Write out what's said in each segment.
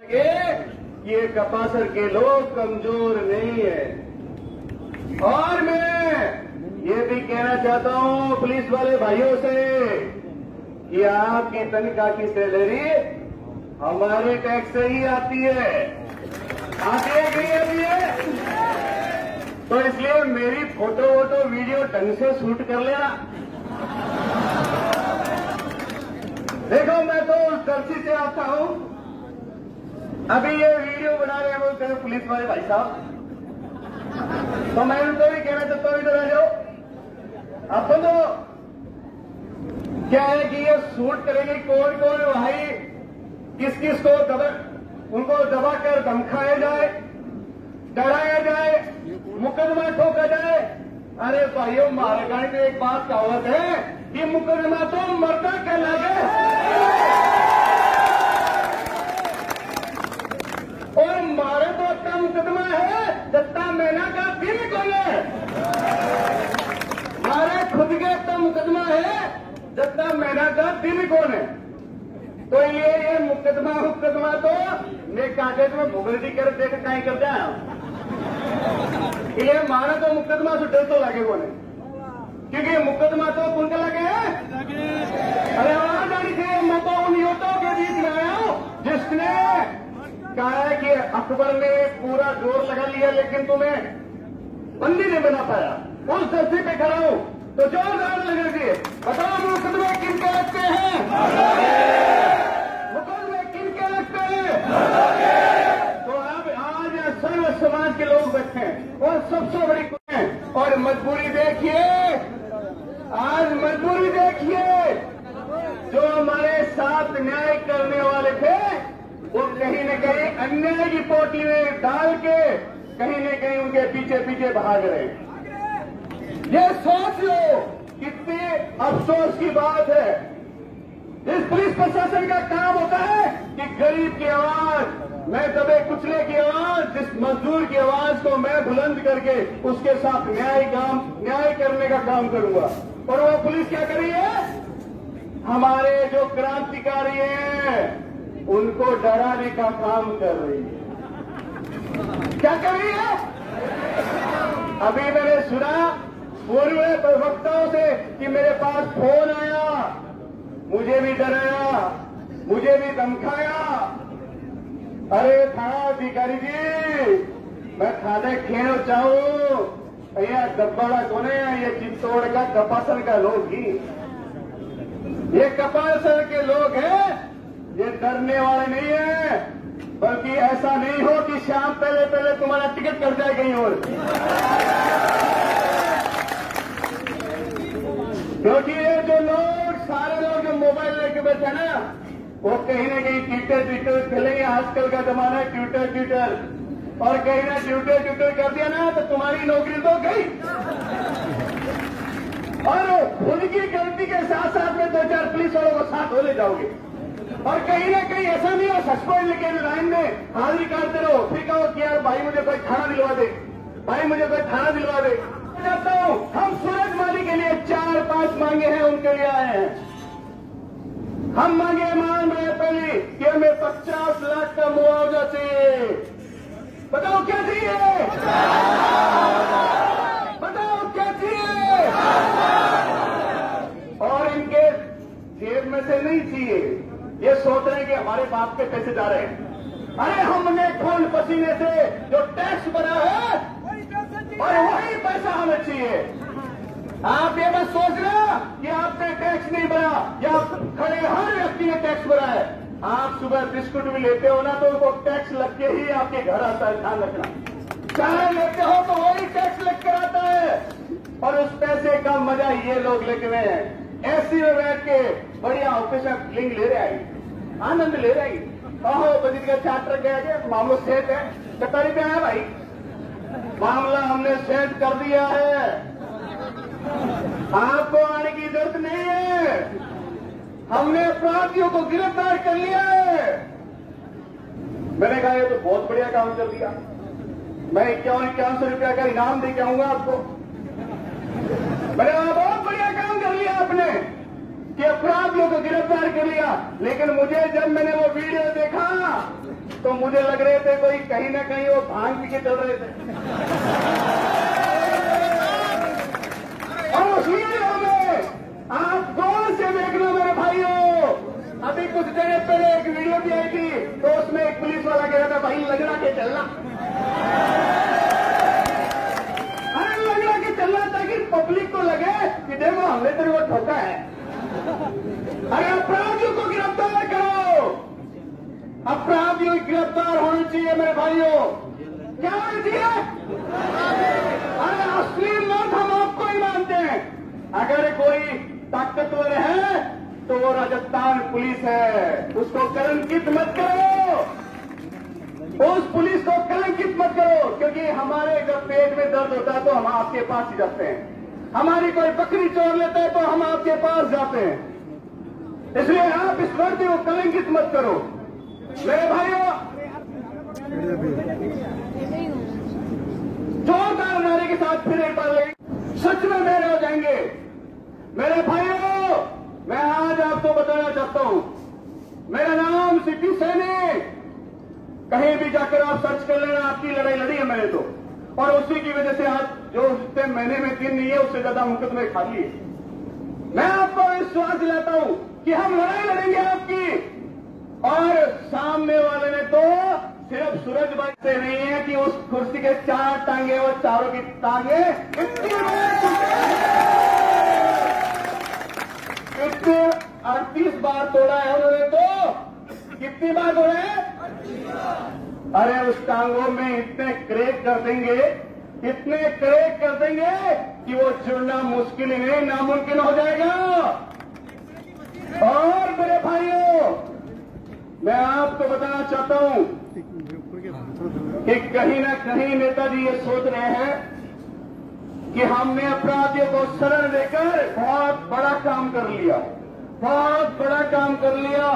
ये कपासर के लोग कमजोर नहीं है। और मैं ये भी कहना चाहता हूं पुलिस वाले भाइयों से कि आपकी तनख्वाह की सैलरी हमारे टैक्स से ही आती है, आती है कि नहीं आती है? तो इसलिए मेरी फोटो वोटो वीडियो ढंग से शूट कर लेना। देखो मैं तो दर्शी से आता हूं, अभी ये वीडियो बना रहे हैं वो तेरे पुलिस वाले भाई साहब, तो मैं उनको भी कहना चाहता हूं इधर आ जाओ। अब तो क्या है कि ये शूट करेंगे कौन कौन भाई, किस किस को उनको दबाकर धमकाया जाए, डराया जाए, मुकदमा ठोका जाए। अरे भाइयों महाराज में एक बात कहावत है कि मुकदमा तो मरदा का लगे और मारे तो का मुकदमा है दत्ता मैना का दिल कौन है, मारे खुद के तो मुकदमा है दत्ता मैना का दिल कौन है। तो ये मुकदमा तो मैं कागज में भुगलती कर देख कहीं करते हैं, ये मारा तो मुकदमा से डर तो लगे कौन है, क्योंकि मुकदमा तो कौन का लगे है। अरे आवाज आनी चाहिए, मैं तो उन युवकों के बीच में आया हूं जिसने कहा है कि अकबर ने पूरा जोर लगा लिया लेकिन तुम्हें बंदी नहीं बना पाया, उस धरती पे खड़ा हूं तो जोरदार लगा दिए। बताओ मुकदमे किनके लगते हैं, मुकदमे किनके लगते हैं? तो अब आज सर्व समाज के लोग बैठे हैं और सबसे बड़ी है और मजबूरी देखिए, आज मजबूरी देखिए, जो हमारे साथ न्याय करने वाले थे वो कहीं न कहीं अन्याय की पोटली में डाल के कहीं न कहीं उनके पीछे पीछे भाग रहे हैं। ये सोच लो कितनी अफसोस की बात है। इस पुलिस प्रशासन का काम होता है कि गरीब की आवाज, मैं दबे कुचले की आवाज, जिस मजदूर की आवाज को मैं बुलंद करके उसके साथ न्याय करने का काम करूंगा। और वो पुलिस क्या कर रही है, हमारे जो क्रांतिकारी हैं उनको डराने का काम कर रही है। क्या कर रही है? अभी मैंने सुना पूर्व प्रवक्ताओं से कि मेरे पास फोन आया, मुझे भी डराया, मुझे भी धमकाया। अरे थाना अधिकारी जी, मैं थाने खेल चाहूं, यह दब्बाड़ा कौन है? ये चित्तौड़ का कपासन का लोग ही, ये कपासन के लोग हैं, ये डरने वाले नहीं है। बल्कि ऐसा नहीं हो कि शाम पहले तुम्हारा टिकट कट जाए कहीं और, क्योंकि ये जो लोग सारे लोग जो मोबाइल लेके बैठे ना वो कहीं ना कहीं ट्विटर खेलेंगे। आजकल का जमाना है ट्विटर, और कहीं ना ट्विटर कर दिया ना तो तुम्हारी नौकरी तो गई, और उनकी गलती के साथ साथ में 2-4 पुलिस वालों को साथ हो ले जाओगे। और कहीं ना कहीं ऐसा नहीं हो सस्पेंड लेके लाइन में हाजिरी करते रहो, फिर कहो कि यार भाई मुझे कोई थाना दिलवा दे, भाई मुझे कोई थाना दिलवा दे। चाहता हूं हम सूरजमाली के लिए 4-5 मांगे हैं, उनके लिए आए हैं। हम मांग रहे पहले कि हमें 50 लाख का मुआवजा चाहिए। बताओ क्या चाहिए, बताओ क्या चाहिए? और इनके जेब में से नहीं चाहिए, ये सोच रहे हैं कि हमारे बाप के पैसे जा रहे हैं। अरे हमने खून पसीने से जो टैक्स भरा है और वही पैसा हमें चाहिए। आप ये मत सोचना कि आपने टैक्स नहीं भरा या खड़े हर व्यक्ति ने टैक्स भरा है। आप सुबह बिस्कुट भी लेते हो ना तो उनको टैक्स लग के ही आपके घर आता है, ध्यान रखना। चाय लेते हो तो वही टैक्स लग कर आता है, और उस पैसे का मजा ये लोग लेते हुए हैं। एसी में बैठ के बढ़िया ऑफिस में फीलिंग ले रहे हैं, आनंद ले रहे हैं। ओहो बजट का चार्टर गया, मामला सेट है, कतारी पे आया भाई, मामला हमने सेट कर दिया है, आपको आने की जरूरत नहीं है, हमने अपराधियों को गिरफ्तार कर लिया है। मैंने कहा ये तो बहुत बढ़िया काम कर दिया, मैं 51-5100 रुपया का इनाम दे के आऊंगा आपको। मैंने कहा बहुत बढ़िया काम कर लिया आपने, कि अपराधियों को गिरफ्तार कर लिया, लेकिन मुझे जब मैंने वो वीडियो देखा तो मुझे लग रहे थे कोई कहीं ना कहीं वो भांग पी के चल रहे थे। और उस वीडियो में आप गौर से देखना मेरे भाइयों, अभी कुछ देर पहले एक वीडियो भी आई थी तो उसमें एक पुलिस वाला कह रहा था भाई लगना के चलना, अरे लगना के चलना ताकि पब्लिक को लगे कि देखो हमने तेरे को ठोका है। अरे अपराधियों को गिरफ्तार करो, अपराधियों की गिरफ्तार होनी चाहिए मेरे भाइयों। क्या होनी चाहिए? अरे असली मौत हम आपको ही मानते हैं। अगर कोई ताकतवर है तो वो राजस्थान पुलिस है, उसको कलंकित मत करो, उस पुलिस को कलंकित मत करो, क्योंकि हमारे जब पेट में दर्द होता है तो हम आपके पास ही जाते हैं, हमारी कोई बकरी चोर लेता है तो हम आपके पास जाते हैं। इसलिए आप इस वर्दी को कलंकित मत करो मेरे भाइयों। जोरदार नारे के साथ फिर एक बार लगे, सच में मेरे हो जाएंगे मेरे भाइयों। मैं आज आपको बताना चाहता हूं, मेरा नाम सिटी सैनिक, कहीं भी जाकर आप सर्च कर लेना, आपकी लड़ाई लड़ी है मैंने तो, और उसी की वजह से आज जो महीने में दिन नहीं है उससे ज्यादा मुकदमे खाली है। मैं आपको विश्वास दिलाता हूं कि हम लड़ाई लड़ेंगे आपकी, और सामने वाले ने तो सिर्फ सूरज भाई से नहीं है कि उस कुर्सी के 4 टांगे और चारों की टांगे इतनी 38 बार तोड़ा है उन्होंने, तो कितनी बार तोड़ा है? अरे उस टांगों में इतने क्रेक कर देंगे, इतने क्रेक कर देंगे कि वो जुड़ना मुश्किल ही नहीं नामुमकिन हो जाएगा। और मेरे भाइयों, मैं आपको बताना चाहता हूं कि कहीं ना कहीं नेताजी ये सोच रहे हैं कि हमने अपराधियों को शरण देकर बहुत बड़ा काम कर लिया, बहुत बड़ा काम कर लिया,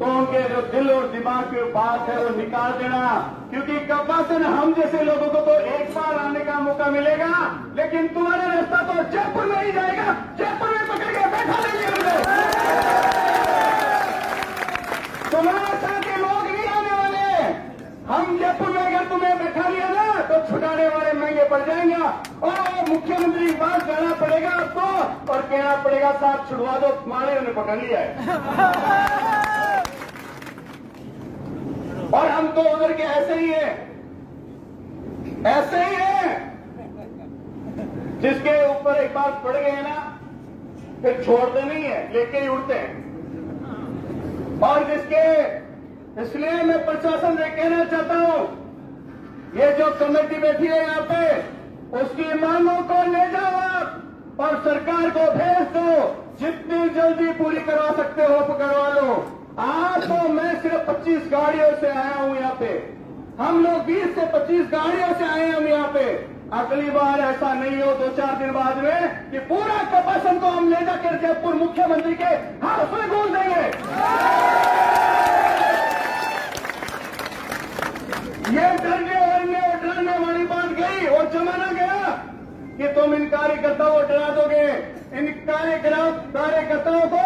तो उनके जो दिल और दिमाग की बात है वो निकाल देना, क्योंकि कब्बासन हम जैसे लोगों को तो एक बार आने का मौका मिलेगा, लेकिन तुम्हारा रास्ता तो जयपुर में ही जाएगा, जयपुर में पकड़ के बैठा देंगे तुम्हारे साथ के लोग नहीं आने वाले। हम जयपुर में अगर तुम्हें बैठा लिया ना तो छुड़ाने वाले महंगे पड़ जाएंगे, और मुख्यमंत्री के पास जाना पड़ेगा आपको और कहना पड़ेगा साहब छुड़वा दो, तुम्हारे उन्हें पकड़ लिया है। और हम तो उधर के ऐसे ही हैं, ऐसे ही हैं, जिसके ऊपर एक बार पड़ गए ना फिर छोड़ते नहीं है, लेके ही उड़ते हैं। और जिसके, इसलिए मैं प्रशासन से कहना चाहता हूं, ये जो कमेटी बैठी है यहाँ पे, उसकी मांगों को ले जाओ आप और सरकार को भेज दो, जितनी जल्दी पूरी करवा सकते हो करवा लो। आज तो मैं सिर्फ 25 गाड़ियों से आया हूं यहाँ पे, हम लोग 20 से 25 गाड़ियों से आए हम यहाँ पे। अगली बार ऐसा नहीं हो 2-4 दिन बाद में कि पूरा कपासन को हम ले जाकर जयपुर मुख्यमंत्री के हाथ में घूम देंगे। ये डरने वाली बात गई और जमाना गया कि तुम इन कार्यकर्ताओं को डरा दोगे, इन कार्यकर्ताओं को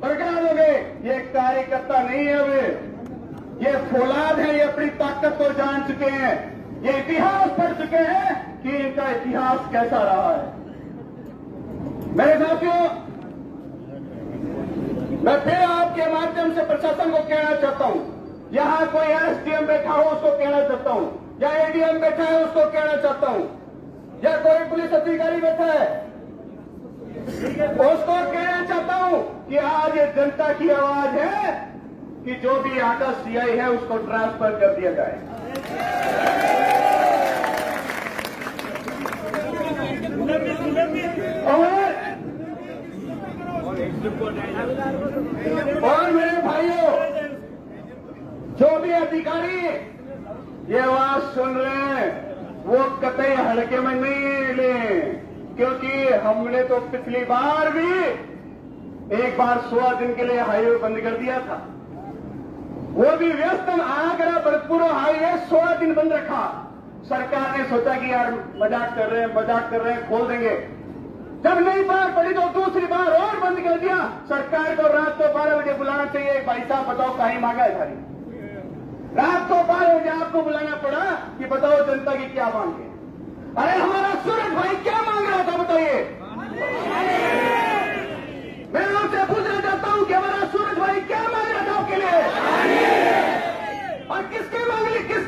बरकरार दोगे। ये कार्यकर्ता नहीं है वे, ये फौलाद है, ये अपनी ताकत को जान चुके हैं, ये इतिहास पढ़ चुके हैं कि इनका इतिहास कैसा रहा है। मेरे साथियों, मैं फिर आपके माध्यम से प्रशासन को कहना चाहता हूं, यहां कोई एसडीएम बैठा हो उसको कहना चाहता हूं, या एडीएम बैठा है उसको कहना चाहता हूं, या कोई पुलिस अधिकारी बैठा है उसको कहना चाहता हूं कि आज ये जनता की आवाज है कि जो भी आका सीआई है उसको ट्रांसफर कर दिया जाए। और मेरे भाइयों, जो भी अधिकारी ये आवाज सुन रहे हैं वो कतई हल्के में नहीं ले, क्योंकि हमने तो पिछली बार भी एक बार 16 दिन के लिए हाईवे बंद कर दिया था, वो भी व्यस्त आगरा भरतपुर हाईवे 16 दिन बंद रखा। सरकार ने सोचा कि यार मजाक कर रहे हैं खोल देंगे। जब नहीं बार पड़ी तो दूसरी बार और बंद कर दिया। सरकार को रात को 12 बजे बुलाना चाहिए। भाई साहब बताओ कहीं मांगा है सारी रात को 12 बजे आपको बुलाना पड़ा कि बताओ जनता की क्या मांग है। अरे हमारा सूरज भाई क्या मांग रहा था बताइए। मैं आपसे पूछना चाहता हूं कि हमारा सूरज भाई क्या मांग रहा था आपके लिए और किसके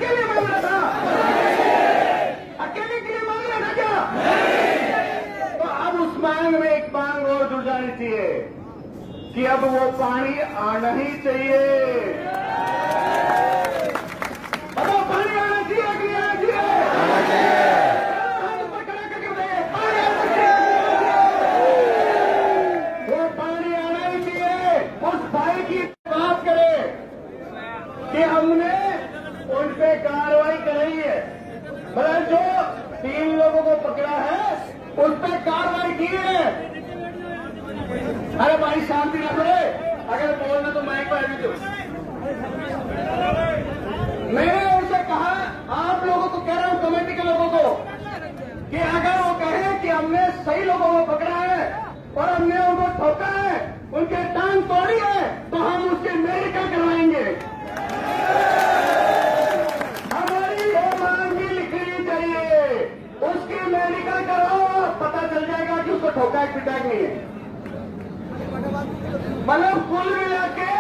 लिए मांग रहा था। अकेले के लिए मांग रहा था क्या। तो अब उस मांग में एक मांग और जुड़ जानी चाहिए कि अब वो पानी आना ही चाहिए। अब वो पानी आना चाहिए कि नहीं आना चाहिए। वो पानी आना ही चाहिए। उस भाई की बात करें कि हमने उन पे कार्रवाई कराई है। मतलब जो 3 लोगों को पकड़ा है उस पर कार्रवाई की है। अरे भाई शांति रखो। अगर बोलना तो माइक पर भी दो। मैंने उनसे कहा आप लोगों को कह रहा हूं कमेटी के लोगों को कि अगर वो कहें कि हमने सही लोगों को पकड़ा है और हमने उनको ठोका है उनके टांग तोड़ी है तो हम उसके मेडिकल करवाएंगे। हमारी वो मांग भी लिखनी चाहिए। उसकी मेडिकल कराओ पता चल जाएगा कि उसको ठोका है पिटाक नहीं है। मतलब कुल मिला के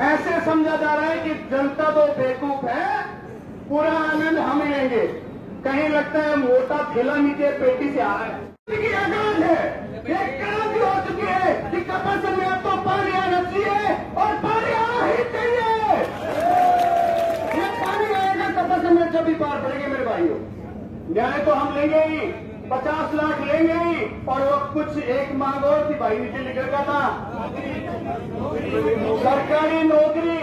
ऐसे समझा जा रहा है कि जनता तो बेवकूफ है। पूरा आनंद हम ही लेंगे। कहीं लगता है मोटा थैला नीचे पेटी से आ रहा है। आनंद है ये क्रांति हो चुकी है कि कपासन में अब तो पानी आना चाहिए और पानी आना ही चाहिए। ये पानी आएगा कपासन में जब भी पार पड़ेंगे मेरे भाइयों। न्याय तो हम लेंगे ही 50 लाख लेंगे ही। और वो कुछ एक मांग और थी भाई नीचे लिख रखा था सरकारी नौकरी।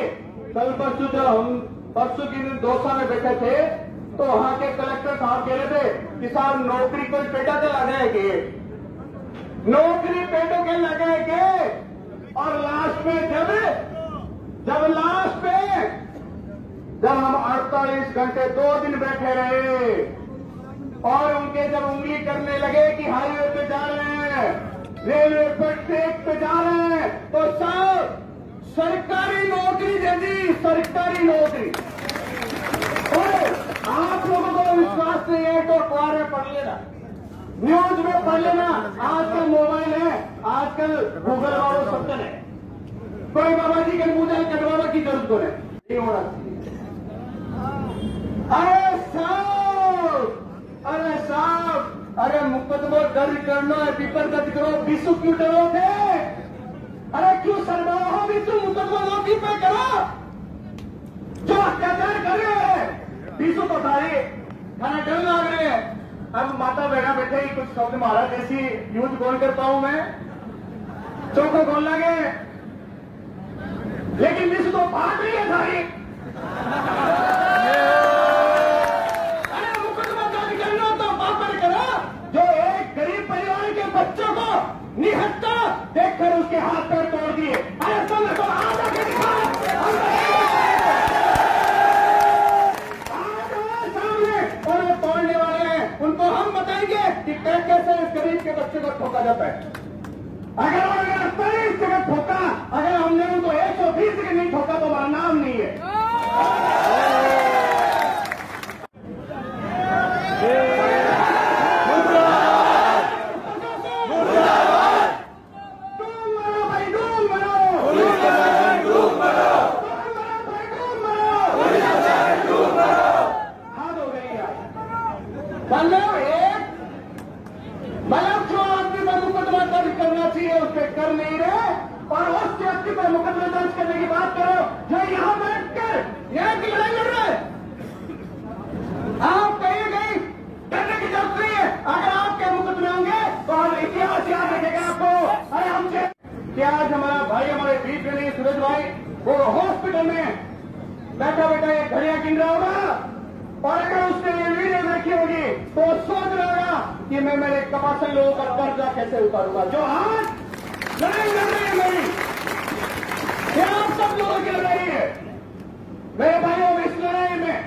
कल परसों जब हम परसों की दिन दौसा में बैठे थे तो वहां के कलेक्टर साहब कह रहे थे कि साहब नौकरी कोई पेटा के लगे के नौकरी पेटों के लगे के। और लास्ट में जब लास्ट में जब हम 48 घंटे 2 दिन बैठे रहे और उनके जब उंगली करने लगे कि हाईवे पे जा रहे हैं रेलवे पर ट्रैक पे जा रहे हैं तो साहब सरकारी नौकरी दे दी। सरकारी नौकरी आप लोगों को विश्वास नहीं है तो अखबार में पढ़ लेना न्यूज में पढ़ लेना। आजकल मोबाइल है आजकल गूगल वालों सब है। कोई बाबा जी के पूजा कटवाने की जरूरत को नहीं होना चाहिए। अरे साहब अरे मुकदमा दर्ज करना है पेपर दर्ज करो। विश्व क्यों डरोगे। अरे क्यों शर्माओ हो विश्व मुकदमा नौकरी पे करो। जो अत्याचार कर रहे हैं विश्व तो सारे खाना डर लाग रहे हैं। अब माता बहना बैठे ही कुछ शब्द मारा जैसी यूज बोल करता हूं मैं चौको बोल लगे लेकिन विश्व तो भाग रही है सारी। बच्चों को निहत्ता देखकर उसके हाथ पैर तोड़ दिए। अरे तुम तो आधा के सामने और वो तोड़ने वाले हैं उनको हम बताएंगे कि कैसे इस गरीब के बच्चे को ठोका जाता है। अगर उन्होंने 30 जगह ठोका अगर हमने उनको 120 जगह नहीं ठोका तो हमारा नाम नहीं है। मतलब जो आदमी पर मुकदमा दर्ज करना चाहिए उस पर कर नहीं रहे और उस व्यक्ति पर मुकदमा दर्ज करने की बात करो जो यहां बैठकर न्याय की लड़ाई लड़ रहे हैं। आप कहीं कहीं डरने की जरूरत नहीं है। अगर आपके मुकदमे होंगे तो हम इतिहास याद रखेगा आपको। अरे हमसे क्या आज हमारा भाई हमारे बीच में नहीं सूरज भाई वो हॉस्पिटल में बैठा बैठा एक घड़ियां गिन रहा होगा और अगर उसने ये वीडियो देखी होगी तो सोच रहा होगा कि मैं मेरे कपासन लोगों का कर्जा कैसे उतारूंगा। जो आज लड़ाई लड़ रही है मेरी क्या आप सब लोगों की लड़ाई है मेरे भाइयों। इस लड़ाई में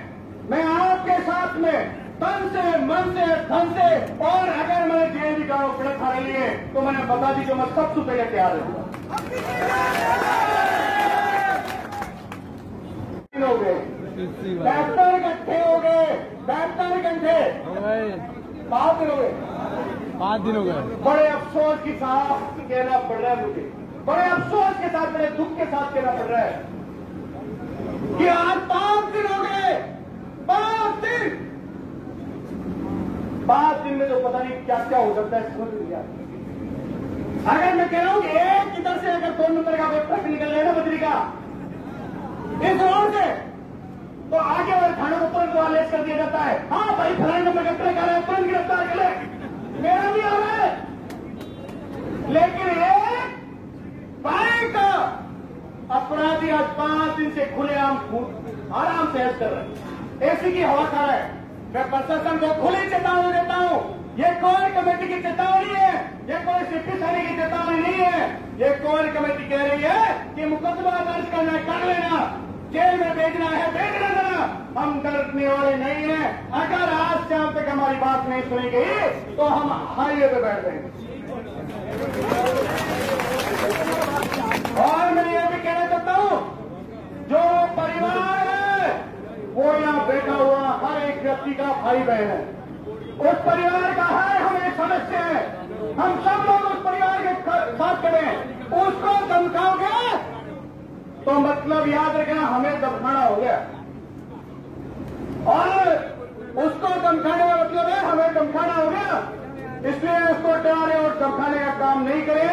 मैं आपके साथ में तन से मन से धन से और अगर मैंने जेल का मैं बता दी जो मैं सबसे पहले तैयार हूं। हो गए 72 घंटे हो गए, 72 घंटे 5 दिन हो गए। बड़े अफसोस के साथ कहना पड़ रहा है मुझे, बड़े अफसोस के साथ, बड़े दुख के साथ कहना पड़ रहा है कि आज 5 दिन हो गए। 5 दिन में तो पता नहीं क्या क्या हो सकता है समझ नहीं आता। अगर मैं कह रहा हूं कि एक इधर से अगर 2 नंबर का ट्रक निकल रहा है ना बद्री का इस रोड से, तो आगे वाले थाने को तुरंत वालेस कर दिया जाता है। हाँ भाई फलाने नंबर का ट्रक आ रहा है, तुरंत गिरफ्तार कर ले, मेरा भी आ रहा है। लेकिन एक भाई का अपराधी आज 5 दिन से खुलेआम आराम से ऐश कर रहे हैं, एसी की हवा खा रहा है। मैं प्रशासन को खुली चेतावनी देता हूं, ये कोर कमेटी की चेतावनी है, ये कोई सिटी थाने की चेतावनी नहीं है। ये कोर कमेटी कह रही है कि मुकदमा दर्ज करना है कर लेना, जेल में भेजना है भेज देना, हम डरने वाले नहीं है। अगर आज शाम तक हमारी बात नहीं सुनी गई तो हम हाईवे पे बैठ जाएंगे। और मैं ये भी कहना चाहता हूं, जो परिवार है वो यहां बैठा हुआ हर एक व्यक्ति का भाई बहन है, उस परिवार का है हम एक सदस्य है, हम सब लोग उस परिवार के साथ करें। उसको धमकाओगे तो मतलब याद रखना हमें दमखाना हो गया, और उसको धमकाने का मतलब है हमें धमकाना हो गया। इसलिए उसको डराने और धमकाने का काम नहीं करें,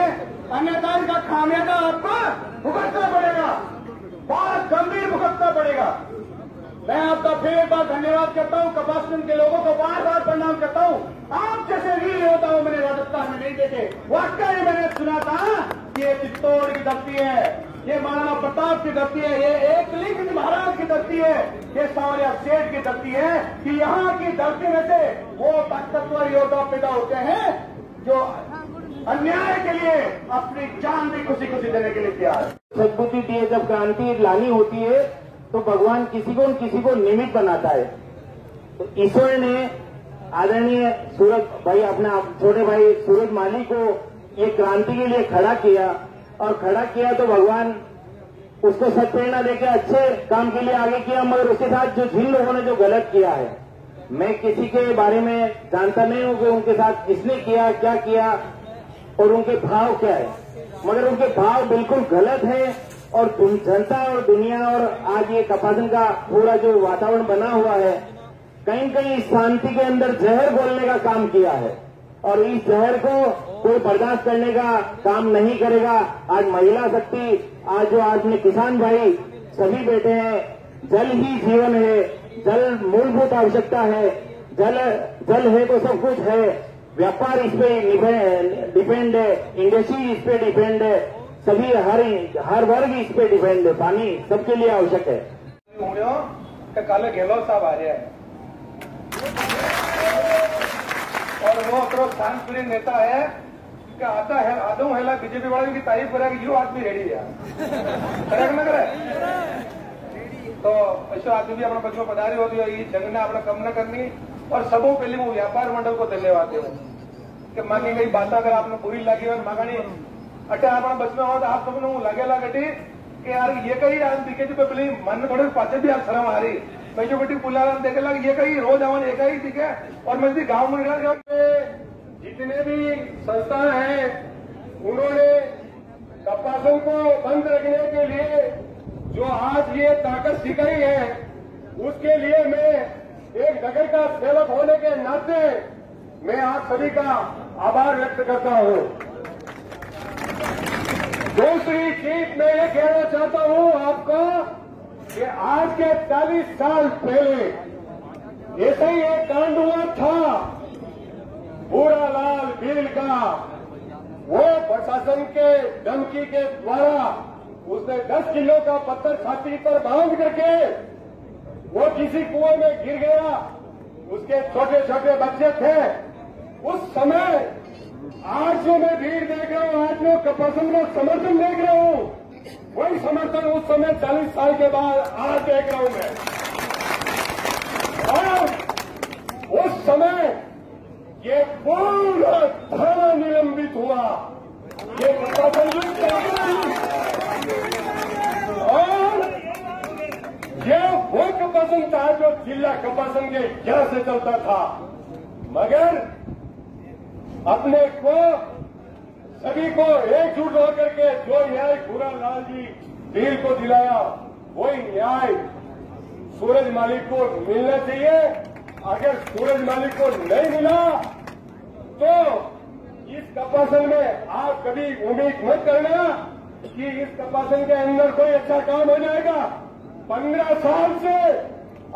अन्यथा इसका खामियाजा आपको भुगतना पड़ेगा, बहुत गंभीर भुगतना पड़ेगा। मैं आपका फिर एक बार धन्यवाद करता हूं, कपासगंज के लोगों को बार बार प्रणाम करता हूं। आप जैसे वीर होता हूं मैंने राजस्थान में नहीं देखे। वाकई मैंने सुना था कि ये चित्तौड़ की धरती है, ये महाराणा प्रताप की धरती है, ये एकलिंग महाराज की धरती है, ये सावरिया सेठ की धरती है, कि यहाँ की धरती में से वो ताकतवर योद्धा पैदा होते हैं जो अन्याय के लिए अपनी जान भी खुशी खुशी देने के लिए तैयार है। सद्बुद्धि दिए जब क्रांति लानी होती है तो भगवान किसी को निमित्त बनाता है। तो ईश्वर ने आदरणीय सूरज भाई, अपना छोटे भाई सूरज माली को ये क्रांति के लिए खड़ा किया, और खड़ा किया तो भगवान उसको सत्प्रेरणा देकर अच्छे काम के लिए आगे किया। मगर उसके साथ जो जिन लोगों ने जो गलत किया है, मैं किसी के बारे में जानता नहीं हूं कि उनके साथ किसने किया, क्या किया और उनके भाव क्या है, मगर उनके भाव बिल्कुल गलत है। और जनता और दुनिया और आज ये कपासन का पूरा जो वातावरण बना हुआ है, कहीं कहीं शांति के अंदर जहर घोलने का काम किया है, और इस जहर को कोई बर्दाश्त करने का काम नहीं करेगा। आज महिला शक्ति, आज जो आज में किसान भाई सभी बैठे हैं, जल ही जीवन है, जल मूलभूत आवश्यकता है, जल है तो सब कुछ है। व्यापार इस पे डिपेंड है, इंडस्ट्री इस पे डिपेंड है, सभी हर वर्ग इस पे डिपेंड है, पानी सबके लिए आवश्यक है। कल गहलोत साहब आ रहा है और वो अतरो सांस्कृतिक नेता है कि आता है आदम हेला बीजेपी वाले की तारीफ करेगा, यो आदमी रेडी है करे ना करे। तो ऐसा आदमी भी अपना बच्चों पधारी होती है, ये जंग ने अपना कम न करनी। और सबों पहले वो व्यापार मंडल को धन्यवाद दे कि मांगी गई बात अगर आपने बुरी लगी और मांगनी अटे अपना बच में हो तो आप सबने लगेला गटी कि यार ये कहीं आज दिखे जो पहले मन थोड़े पाचे भी आप शर्म आ रही मैं जो बेटी पुला देखे लगा ये कहीं रोज आवन एक ही दिखे। और मैं गांव में जितने भी संस्थान हैं उन्होंने कपासन को बंद रखने के लिए जो आज ये ताकत दिखाई है, उसके लिए मैं एक नगर का सेवक होने के नाते मैं आप सभी का आभार व्यक्त करता हूं। दूसरी चीज मैं ये कहना चाहता हूं आपको कि आज के 40 साल पहले ऐसा ही एक कांड हुआ था भूरालाल भील का। वो प्रशासन के धमकी के द्वारा उसने 10 किलो का पत्थर छाती पर बांध करके वो किसी कुएं में गिर गया, उसके छोटे छोटे बच्चे थे। उस समय आज जो मैं भीड़ देख रहा हूं, आज जो कपासन में समर्थन देख रहा हूं, वही समर्थन उस समय 40 साल के बाद आज देख रहा हूं मैं। और उस समय ये पूरा धारा निलंबित हुआ, ये कपासन और ये वो कपासन था जो जिला कपासन के यहाँ से चलता था, मगर अपने को सभी को एकजुट होकर के जो न्याय भूरा लाल जी डील को दिलाया, वही न्याय सूरज मालिक को मिलना चाहिए। अगर सूरज मालिक को नहीं मिला तो इस कपासन में आप कभी उम्मीद मत करना कि इस कपासन के अंदर कोई अच्छा काम हो जाएगा। 15 साल से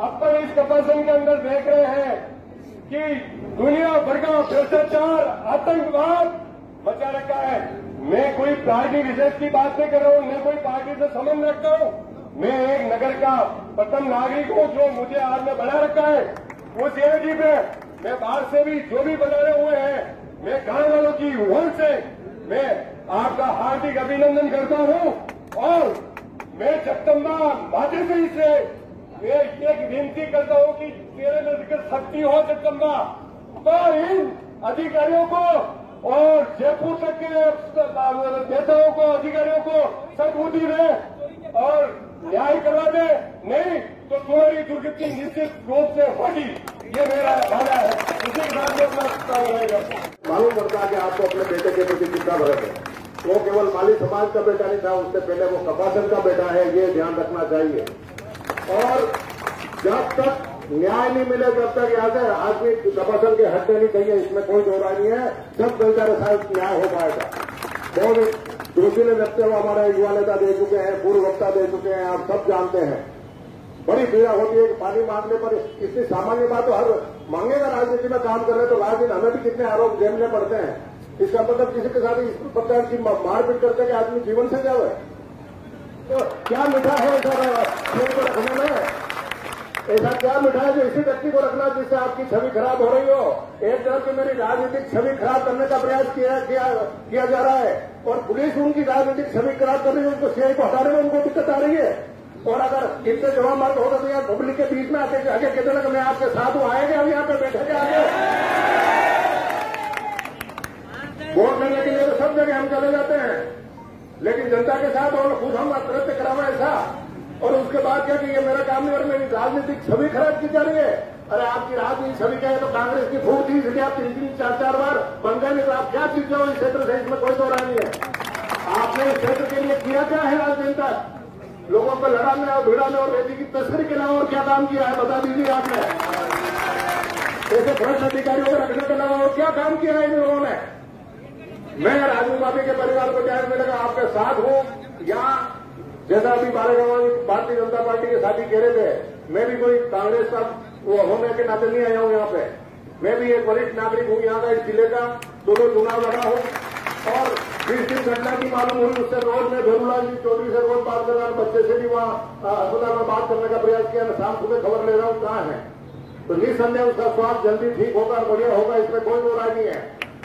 अपन इस कपासन के अंदर देख रहे हैं कि दुनिया भर का भ्रष्टाचार, आतंकवाद मचा रखा है। मैं कोई पार्टी विशेष की बात नहीं कर रहा हूं, मैं कोई पार्टी से संबंध रखता हूं। मैं एक नगर का प्रथम नागरिक हूं जो मुझे आज में बना रखा है। उस एनर्जी पे मैं बाहर से भी जो भी बनाए हुए हैं, मैं गांव वालों की ओर से मैं आपका हार्दिक अभिनंदन करता हूं। और मैं जगदम्बा माते से एक विनती करता हूं कि तेरे में अगर शक्ति हो जगदम्बा, तो इन अधिकारियों को और जयपुर तक के नेताओं को, अधिकारियों को सद्बुद्धि दे और न्याय करवा दे, नहीं तो तुम्हारी दुर्गति निश्चित रूप से होगी। ये मेरा वादा है। इसी के साथ में अपना रहेगा। मालूम पड़ता है कि आपको अपने बेटे के प्रति कितना भरत है। वो केवल माली समाज का बेटा नहीं था, उससे पहले वो कपासन का बेटा है, ये ध्यान रखना चाहिए। और जब तक न्याय नहीं मिले, जब तक यहाँ से आदमी कपासन के हटने नहीं चाहिए, इसमें कोई दो राय नहीं है। सब बेचारे साथ न्याय हो पाएगा। बहुत जोशीले व्यक्ति हमारे युवा नेता दे चुके हैं, पूर्व वक्ता दे चुके हैं, आप सब जानते हैं। बड़ी पीड़ा होती है कि पानी मांगने पर, इतनी सामान्य बात तो हर मांगेगा। राजनीति में काम कर रहे तो राजनीति हमें भी कितने आरोप झेलने पड़ते हैं। इसका मतलब किसी के साथ इस प्रकार की मारपीट करते कि आदमी जीवन से जाए, तो क्या मिठा है ऐसा रखने में? ऐसा क्या मिठा है जो इसी व्यक्ति को रखना जिससे आपकी छवि खराब हो रही हो? एक तरफ से मेरी राजनीतिक छवि खराब करने का प्रयास किया जा रहा है और पुलिस उनकी राजनीतिक छवि खराब कर रही है, उनको सीआई को हटाने में उनको दिक्कत आ रही है। और अगर इतने जवाब मार्ग होगा तो यहाँ पब्लिक के बीच में आगे कहते ना कि मैं आपके साथ हूं, आएंगे हम यहाँ पे बैठे के आगे वोट लेने के लिए तो सब जगह हम चले जाते हैं, लेकिन जनता के साथ और खुद हम कृत्य करावे ऐसा। और उसके बाद क्या कि ये मेरा काम नहीं और मेरी राजनीतिक छवि खराब की जा रही है। अरे आपकी राजनीतिक छवि क्या है? तो कांग्रेस की फूट थी, इसलिए आप 3-3, 4-4 बार बन गए, नहीं तो आप क्या चीज जाओ इस क्षेत्र से, इसमें कोई दो राय नहीं है। आपने इस क्षेत्र के लिए किया क्या है आज दिन तक? लोगों को लड़ाने और भिड़ाने और बेटी की तस्करी के अलावा और क्या काम किया है बता दीजिए आपने। ऐसे भ्रष्ट अधिकारियों को रखने के अलावा और क्या काम किया है इन लोगों ने? मैं राजू बाबी के परिवार को चाहे मैंने कहा आपके साथ हूं। यहाँ जैसा अभी बालेगांव भारतीय जनता पार्टी के साथी कह रहे थे, मैं भी कोई कांग्रेस का वो होने के नाते नहीं आया हूं यहाँ पे। मैं भी एक वरिष्ठ नागरिक हूं यहाँ का, इस जिले का, दोनों चुनाव लड़ा हूं। और जिस घटना की मालूम हुई उससे रोज में भेरूलाल जी चौधरी से रोज बात कर रहा हूं, बच्चे से भी वहां अस्पताल में बात करने का प्रयास किया। शाम सुबह खबर ले रहा हूं कहाँ है, तो निसंदेह उसका स्वास्थ्य जल्दी ठीक होगा, बढ़िया होगा, इसमें कोई दो राय नहीं है।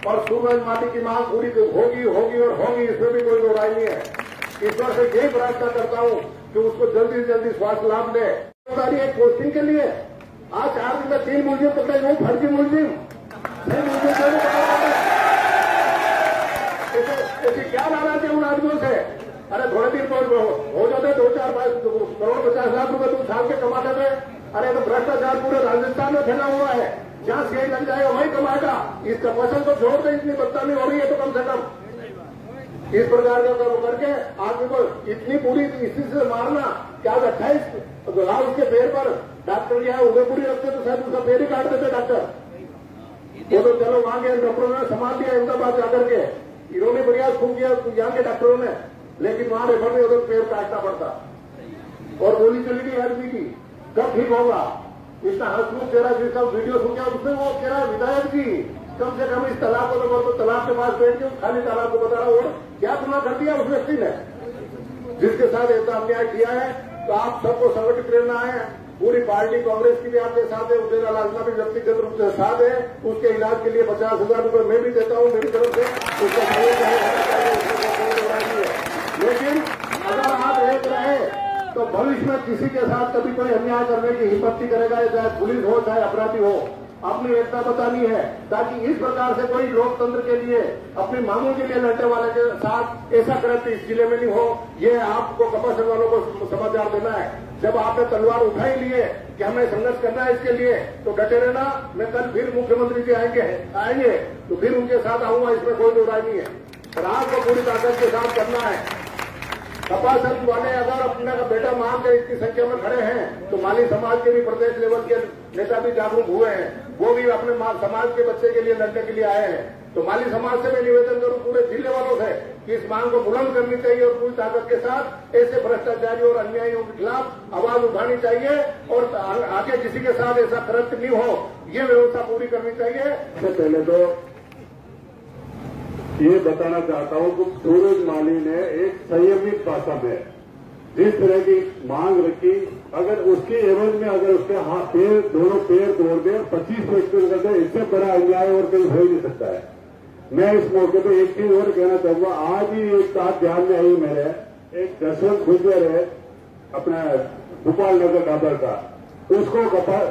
और सूरज माटी की मांग पूरी होगी होगी और होगी, इसमें भी कोई दो राय नहीं है। ईश्वर से यही प्रार्थना करता हूं कि उसको जल्दी से जल्दी स्वास्थ्य लाभ दे। एक पोस्टिंग के लिए आज 4 दिन में 3 मुलजिम पकड़े गए, फर्जी मुलजिम। ऐसी क्या लाना चाहिए उन आदमियों से? अरे थोड़े दिन हो जाते 2-4-5 करोड़ 50 लाख रुपए 2 साल के कमाते थे। अरे तो भ्रष्टाचार पूरे राजस्थान में फैला हुआ है, जहां सीआई लग जाएगा वही कमाएगा। इसका फसल तो छोड़ दे, इतनी बदनामी हो रही है तो कम से कम इस प्रकार का कर्म करके आदमी को इतनी पूरी स्थिति से मारना क्या 28 लाख उसके पैर पर डॉक्टर यहाँ उदयपुरी रखते तो शायद उसका पैर ही काट देते डॉक्टर। वो तो चलो वहां के डॉक्टरों ने संभाल दिया अहमदाबाद जाकर के, इन्होंने प्रयास खूब किया यहाँ के डॉक्टरों ने, लेकिन वहां रेफर में उधर पैर काटना पड़ता और गोली चली गई आदमी की। कब ठीक होगा? इतना हंसमुख चेहरा जिसका वीडियो सुन गया उसमें वो कह रहा विधायक जी कम से कम इस तालाब को तो तालाब के पास बैठ के खाली तालाब को बता रहा हूँ क्या गुनाह कर दिया उस व्यक्ति ने जिसके साथ ऐसा अन्याय किया है। तो आप सबको संगठित प्रेरणा है, पूरी पार्टी कांग्रेस की भी आपके साथ है, उदयलाल आजना भी व्यक्तिगत रूप से साथ है। उसके इलाज के लिए 50,000 रुपए मैं भी देता हूँ मेरी तरफ से, उसका सहयोग होना चाहिए। लेकिन अगर आप एक रहे तो भविष्य में किसी के साथ कभी कोई अन्याय करने की हिम्मत नहीं करेगा, चाहे पुलिस हो चाहे अपराधी हो। अपनी एकता बतानी है, ताकि इस प्रकार से कोई लोकतंत्र के लिए अपनी मांगों के लिए लड़ने वाले के साथ ऐसा कृत्य इस जिले में नहीं हो। ये आपको कपासन वालों को समाचार देना है। जब आपने तलवार उठा ही लिए कि हमें संघर्ष करना है इसके लिए, तो डटे रहना। मैं कल फिर मुख्यमंत्री जी आएंगे तो फिर उनके साथ आऊंगा, इसमें कोई दो राय नहीं है। रात को पूरी ताकत के साथ करना है। कपासन वाले अगर अपना का बेटा मांग के इतनी संख्या में खड़े हैं, तो माली समाज के भी प्रदेश लेवल के नेता भी जागरूक हुए हैं, वो भी अपने समाज के बच्चे के लिए लड़ने के लिए आए हैं। तो माली समाज से मैं निवेदन करूं पूरे जिले वालों से कि इस मांग को बुलंद करनी चाहिए और पूरी ताकत के साथ ऐसे भ्रष्टाचारी और अन्यायियों के खिलाफ आवाज उठानी चाहिए और आगे किसी के साथ ऐसा कृत्य नहीं हो, ये व्यवस्था पूरी करनी चाहिए। सबसे पहले तो ये बताना चाहता हूं कि सूरज माली ने एक संयमित भाषा में जिस तरह की मांग रखी, अगर उसके एवज में अगर उसके हाथ दोनों पैर तोड़ दे और 25 व्यक्ति कर दे, इससे बड़ा अन्याय और कहीं हो ही नहीं सकता है। मैं इस मौके पर एक चीज और कहना चाहूंगा। आज ही एक बात ध्यान में आई मेरे, एक जसवंत गुर्जर है अपना भोपाल नगर डाबर का, उसको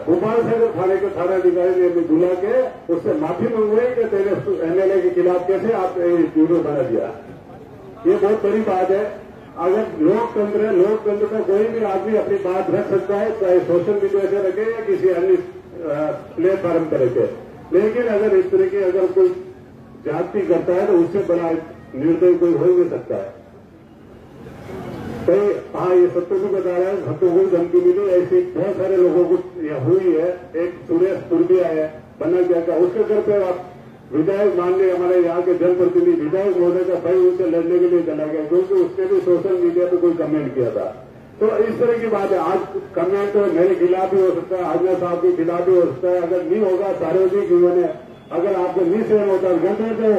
भोपाल से थाने के थाना अधिकारी ने बुला के उससे माफी मंगवाई कि तेरे एमएलए के खिलाफ कैसे आप वीडियो बना दिया। ये बहुत बड़ी बात है। अगर लोकतंत्र है, लोकतंत्र में कोई भी आदमी अपनी बात रख सकता है, चाहे सोशल मीडिया से रखे या किसी अन्य प्लेटफॉर्म पर रखे। लेकिन अगर इस तरह की अगर कोई जाति करता है तो उससे बड़ा निर्दय कोई हो नहीं सकता है। हाँ, ये सत्य को बता रहा है, सत्य को धमकी मिली, ऐसी बहुत सारे लोगों को यह हुई है। एक सुरेश पुरबिया है बना क्या का, उसके घर पे आप विधायक माननीय हमारे यहाँ के जनप्रतिनिधि विधायक महोदय का भाई उनसे लड़ने के लिए चला गया, क्योंकि उसने भी सोशल मीडिया पे कोई कमेंट किया था। तो इस तरह की बात है। आज कमेंट तो मेरे खिलाफ भी हो सकता है, आजमा साहब के खिलाफ भी हो सकता है। अगर नहीं होगा सार्वजनिक जीवन है, अगर आपको नहीं सहन होता घर दो,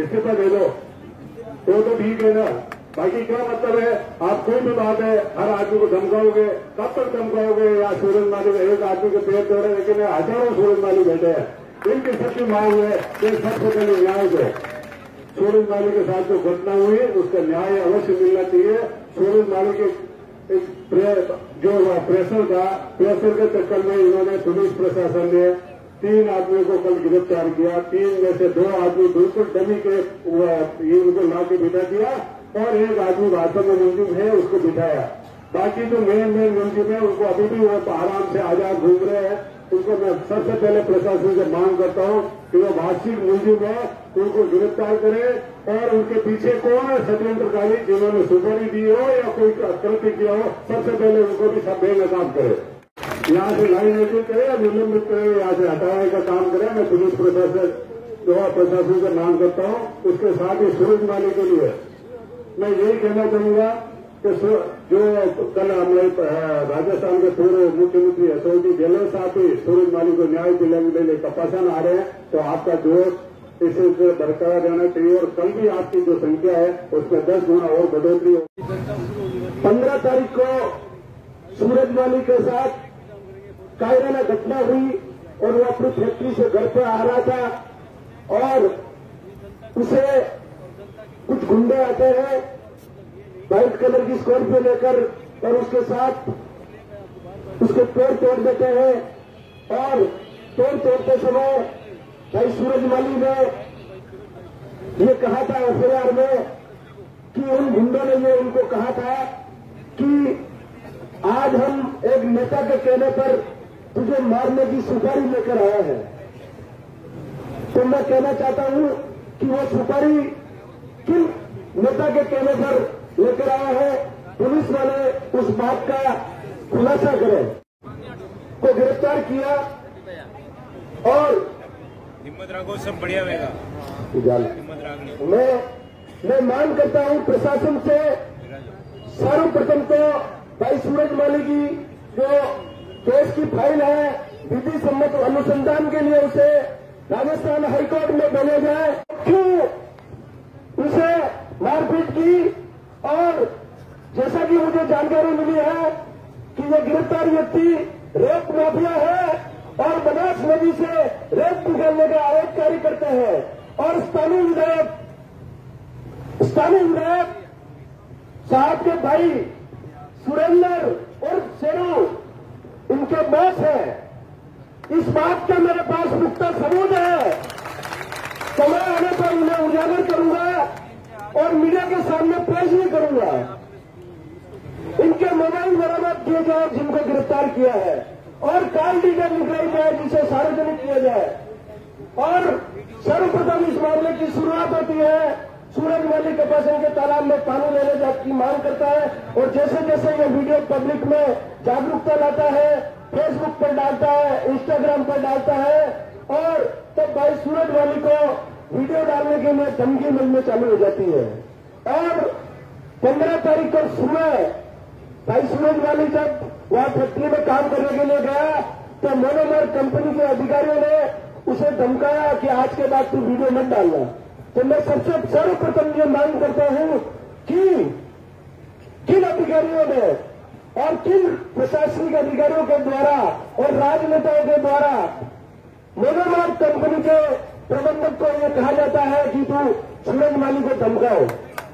इस्तीफा दे दो, तो ठीक है ना। बाकी क्या मतलब है, आप कोई भी बात है हर आदमी को धमकाओगे, कब तक धमकाओगे? या सूरज माली एक आदमी के पेड़ तोड़े, लेकिन हजारों सूरज माली बैठे हैं, इनकी सबकी मांग है कि सबसे पहले न्याय दो। सूरज माली के साथ जो घटना हुई उसका न्याय अवश्य मिलना चाहिए। सूरज माली के जो प्रेशर था, प्रेशर के चक्कर में इन्होंने पुलिस प्रशासन ने 3 आदमियों को कल गिरफ्तार किया। 3 में से 2 आदमी बिल्कुल डमी के उनको ला के बिठा दिया और एक आदमी वास्तव में मुलजिम है उसको बिठाया। बाकी जो मेन मुलजिम है उनको अभी भी वो आराम से आजाद घूम रहे हैं। उनको मैं सबसे पहले प्रशासन से मांग करता हूं कि वो वास्तविक मुलजिम है उनको गिरफ्तार करें और उनके पीछे कौन है षड्यंत्रकारी जिन्होंने सुपारी दी हो या कोई कृत्य किया हो, सबसे पहले उनको भी सब बेनकाम करे। यहाँ से लाइन एंट्री करे या निलंबित करे, यहाँ से हटाने का काम करे। मैं पुलिस प्रशासन से मांग करता हूँ। उसके साथ ही सूरज माली के लिए मैं यही कहना चाहूंगा कि जो कल हमारे राजस्थान के पूर्व मुख्यमंत्री अशोक गहलोत साहब भी सूरज माली को न्याय दिलाने के लिए कपासन आ रहे हैं, तो आपका जोश इसे बरकरार रहना चाहिए और कल भी आपकी जो संख्या है उसमें 10 गुना और बढ़ोतरी होगी। 15 तारीख को सूरज माली के साथ कायराना घटना हुई और वो अपनी फैक्ट्री से घर पे आ रहा था और उसे कुछ गुंडे आते हैं व्हाइट कलर की स्कॉर्पियो लेकर और उसके साथ उसके पैर तोड़ देते हैं। और पैर तोड़ते समय भाई सूरज माली ने ये कहा था एफआईआर में कि उन गुंडों ने ये उनको कहा था कि आज हम एक नेता के कहने पर तुझे मारने की सुपारी लेकर आया है। तो मैं कहना चाहता हूं कि वो सुपारी किन नेता के कहने पर लेकर आया है, पुलिस वाले उस बात का खुलासा करें। को गिरफ्तार किया और हिम्मत रखो, सब बढ़िया रहेगा। मैं मांग करता हूं प्रशासन से सर्वप्रथम तो भाई सूरज माली की जो केस की फाइल है विधि सम्मत अनुसंधान के लिए उसे राजस्थान हाईकोर्ट में भेजा जाए। क्यों उसे मारपीट की और जैसा कि मुझे जानकारी मिली है कि ये गिरफ्तार व्यक्ति रेप माफिया है और बनास नदी से रेप निकालने का आरोप करते हैं। और स्थानीय विधायक साहब के भाई सुरेंद्र और शेरू इनके बॉस है। इस बात का मेरे पास पुख्ता सबूत है। समय आने पर उन्हें उजागर करूंगा और मीडिया के सामने पेश भी करूंगा। इनके मोबाइल बरामद किए जाए जिनको गिरफ्तार किया है, और कॉल डिटेल निकाली जाए जिसे सार्वजनिक किया जाए। और सर्वप्रथम इस मामले की शुरुआत होती है सूरज माली कपासन के तालाब में पानी लेने जाने की मांग करता है, और जैसे जैसे ये वीडियो पब्लिक में जागरूकता लाता है, फेसबुक पर डालता है, इंस्टाग्राम पर डालता है, और तब भाई सूरज माली को वीडियो डालने के लिए धमकी मिलने चालू हो जाती है। और 15 तारीख को सुबह भाई सूरज माली जब वहां फैक्ट्री में काम करने के लिए गया तो मोनोमर कंपनी के अधिकारियों ने उसे धमकाया कि आज के बाद तू वीडियो मत डालना। तो मैं सबसे सर्वप्रथम ये मांग करता हूं कि किन अधिकारियों ने और किन प्रशासनिक अधिकारियों के द्वारा और राजनेताओं के द्वारा मोनोमर कंपनी के प्रबंधक को यह कहा जाता है कि तू सूरज माली को धमकाओ।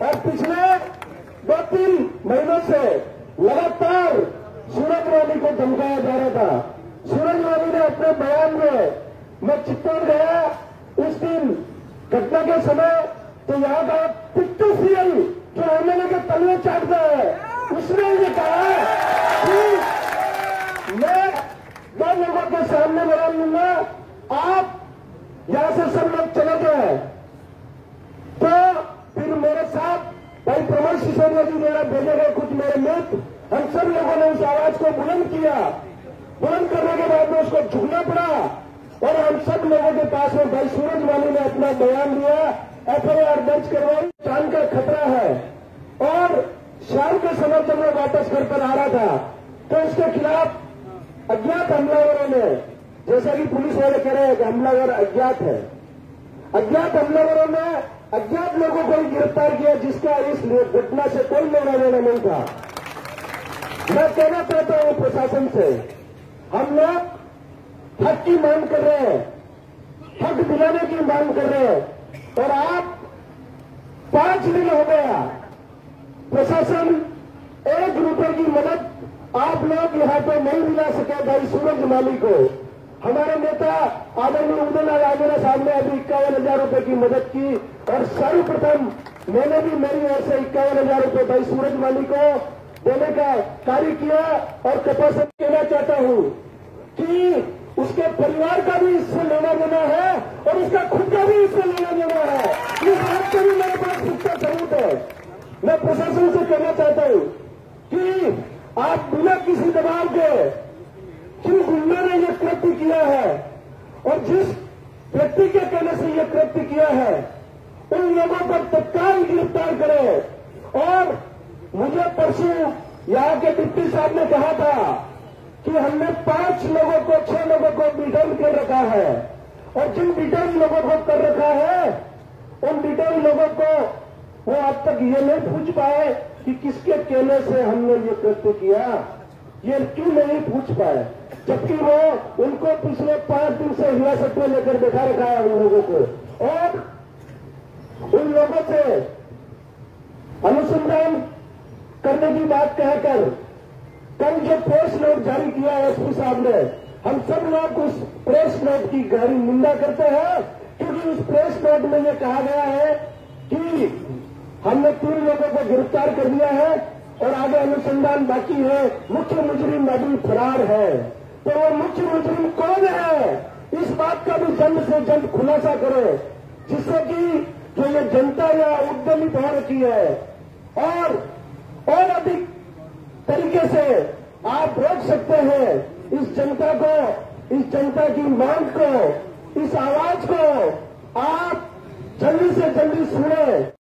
और पिछले 2-3 महीनों से लगातार सूरज माली को धमकाया जा रहा था। सूरज माली ने अपने बयान में, मैं चित्तौड़ गया उस दिन घटना के समय, तो यहाँ का पिट्टू सीएम जो एमएलए के तलवे चाटता है, उसने ये कहा कि मैं 2 लोगों के सामने बयान लूंगा, आप यहां से सब लोग चले गए। तो फिर मेरे साथ भाई प्रमोद सिसोदिया जी मेरा भेजे गए कुछ मेरे मित्र, हम सब लोगों ने उस आवाज को बुलंद किया। बुलंद करने के बाद में उसको झुकना पड़ा, और हम सब लोगों के पास में भाई सूरज माली ने अपना बयान दिया, एफआईआर दर्ज करवाई। जान का खतरा है, और शाम के समय जब वो वापस घर पर आ रहा था तो उसके खिलाफ अज्ञात हमलावरों ने, जैसा कि पुलिस वाले कह रहे हैं कि हमलावर अज्ञात है, अज्ञात हमलावरों ने अज्ञात लोगों को ही गिरफ्तार किया जिसका इस घटना से कोई लेना देना नहीं था। मैं कहना चाहता हूं प्रशासन से, हम लोग हक की मांग कर रहे हैं, हक दिलाने की मांग कर रहे हैं, और आप 5 दिन हो गया प्रशासन 1 रुपए की मदद आप लोग यहां पर नहीं दिला सके भाई सूरज माली को। हमारे नेता आदरणीय उदयलाल आंजना साहब ने अभी 51,000 रुपए की मदद की, और सर्वप्रथम मैंने भी मेरी ओर से 51,000 रुपए भाई सूरज माली को देने का कार्य किया। और कपासन कहना चाहता हूं कि उसके परिवार का भी इससे लेना देना है, और उसका खुद का भी इससे लेना देना है। इस बात का भी मेरे पास पुख्ता सबूत है। मैं प्रशासन से कहना चाहता हूं कि आप बिना किसी दबाव के जिन गुंडों ने यह कृत्य किया है, और जिस व्यक्ति के कहने से यह कृत्य किया है, उन लोगों पर तत्काल गिरफ्तार करें। और मुझे परसों यहाँ के डिप्टी साहब ने कहा था कि हमने 5 लोगों को 6 लोगों को डिटेन कर रखा है, और जिन डिटेन लोगों को कर रखा है उन डिटेन लोगों को वो अब तक ये नहीं पूछ पाए कि किसके कहने से हमने ये कृत्य किया, ये क्यों नहीं पूछ पाए, जबकि वो उनको पिछले 5 दिन से हिरासत में लेकर बैठा रखा है उन लोगों को। और उन लोगों से अनुसंधान करने की बात कहकर कल जो प्रेस नोट जारी किया है एसपी साहब ने, हम सब लोग उस प्रेस नोट की गहरी निंदा करते हैं, क्योंकि उस प्रेस नोट में यह कहा गया है कि हमने 3 लोगों को गिरफ्तार कर दिया है और आगे अनुसंधान बाकी है, मुख्य मुजरिम अभी फरार है। तो वो मुख्य मुजरिम कौन है, इस बात का भी जल्द से जल्द खुलासा करें, जिससे कि जो ये जनता या उद्यमित हो रखी है, और अधिक तरीके से आप रोक सकते हैं इस जनता को, इस जनता की मांग को, इस आवाज को आप जल्दी से जल्दी सुने।